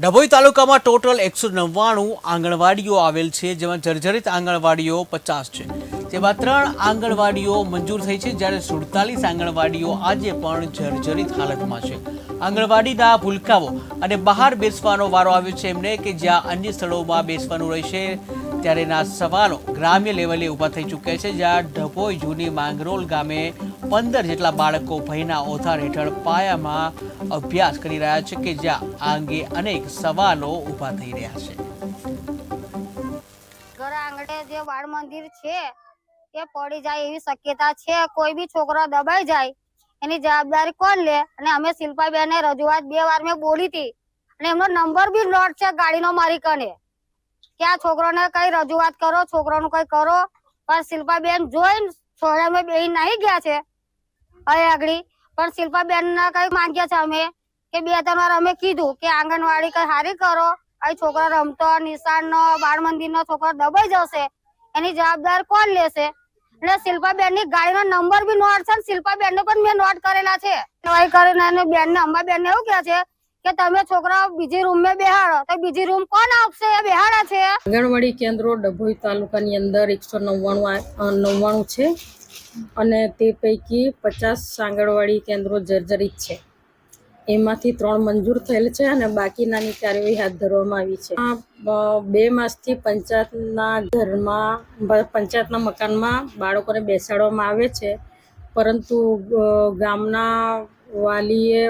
ડભોઈ તાલુકામાં ટોટલ 199 આંગણવાડીઓ આવેલ છે, જેમાં જર્જરિત આંગણવાડીઓ 50 છે, જેમાં 3 આંગણવાડીઓ મંજૂર થઈ છે, જ્યારે 47 આંગણવાડીઓ આજે પણ જર્જરિત હાલતમાં છે. આંગણવાડીના ભૂલકાઓ અને બહાર બેસવાનો વારો આવ્યો છે એમને કે જ્યાં અન્ય સ્થળોમાં બેસવાનું રહેશે, ત્યારેના સવાલો ગ્રામ્ય લેવલે ઊભા થઈ ચૂક્યા છે. જ્યાં ડભોઈ જૂની માંગરોલ ગામે 15 જેટલા બાળકો ભયના ઓથાર હેઠળ પાયામાં અભ્યાસ કરી રહ્યા છે, કે જ્યાં આ અંગે અનેક સવાલો ઊભા થઈ રહ્યા છે. ઘર આંગણે જે બાળ મંદિર છે એ પડી જાય એવી શક્યતા છે. કોઈ બી છોકરો દબાઈ જાય એની જવાબદારી કોણ લે? અને અમે શિલ્પાબેન ને રજૂઆત 2 વાર મેં બોલી હતી અને એમનો નંબર બી લોટ છે ગાડીનો મારી કને કે આ છોકરોને કઈ રજૂઆત કરો, છોકરાનું કઈ કરો. પણ શિલ્પાબેન જોઈને છોડા બેહી નહીં ગયા છે અહીં આગળ. પણ શિલ્પાબેન ને કઈ માંગ્યા છે અમે કે 2-3 વાર અમે કીધું કે આંગણવાડી કઈ હારી કરો, અહીં છોકરો રમતો નિશાન નો બાળ મંદિર નો છોકરો દબાઈ જશે એની જવાબદાર કોણ લેશે? એટલે શિલ્પાબેન ની ગાડીનો નંબર બી નોટ છે, શિલ્પાબેન ને પણ મેં નોટ કરેલા છે. કરીને બેન ને અંબાબેન ને એવું કહે છે કે તમે છોકરા બીજી રૂમ માં બેહાડો, તો બીજી રૂમ કોણ આપશે? એ બેહાડા છે. આંગણવાડી કેન્દ્રો ડભોઈ તાલુકાની અંદર 199 છે અને તે પૈકી 50 આંગણવાડી કેન્દ્રો જર્જરિત છે. એમાંથી 3 મંજૂર થયેલ છે અને બાકીનાની કાર્યવાહી હાથ ધરવામાં આવી છે. 2 માસથી પંચાયતના મકાનમાં બાળકોને બેસાડવામાં આવે છે, પરંતુ ગામના વાલીએ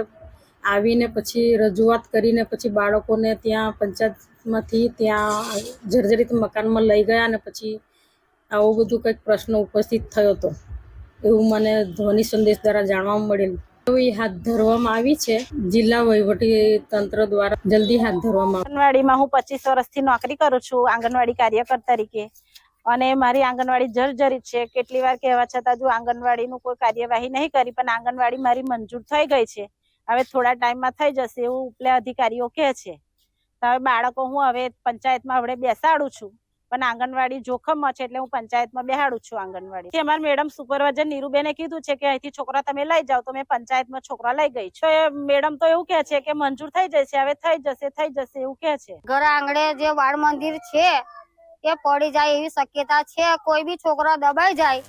આવીને પછી રજૂઆત કરીને પછી બાળકોને ત્યાં પંચાયતમાંથી ત્યાં જર્જરિત મકાનમાં લઈ ગયા અને પછી આવું બધું કંઈક પ્રશ્ન ઉપસ્થિત થયો હતો એવું મને ધ્વનિ સંદેશ દ્વારા જાણવા મળેલ. હાથ ધરવામાં આવી છે. જિલ્લા વહીવટી તંત્ર દ્વારા જલ્દી હાથ ધરવામાં. આંગણવાડીમાં હું 25 વર્ષથી નોકરી કરું છું આંગણવાડી કાર્યકર તરીકે, અને મારી આંગણવાડી જર્જરિત છે. કેટલી વાર કહેવા છતાં જો આંગણવાડીનું કોઈ કાર્યવાહી નહીં કરી, પણ આંગણવાડી મારી મંજૂર થઈ ગઈ છે. હવે થોડા ટાઈમમાં થઈ જશે એવું ઉપલે અધિકારીઓ કહે છે. હવે બાળકો હું હવે પંચાયતમાં હવે બેસાડું છું, પણ આંગણવાડી જોખમમાં છે એટલે હું પંચાયતમાં બેહાડું છું. આંગણવાડી અમારા મેડમ સુપરવાઇઝર નીરુબેને કીધું છે કે અહીંથી છોકરા તમે લઈ જાઓ, તો મેં પંચાયતમાં છોકરા લઈ ગઈ છું. મેડમ તો એવું કહે છે કે મંજૂર થઈ જશે, હવે થઈ જશે એવું કહે છે. ઘર આંગણે જે બાળ મંદિર છે એ પડી જાય એવી શક્યતા છે. કોઈ બી છોકરો દબાઈ જાય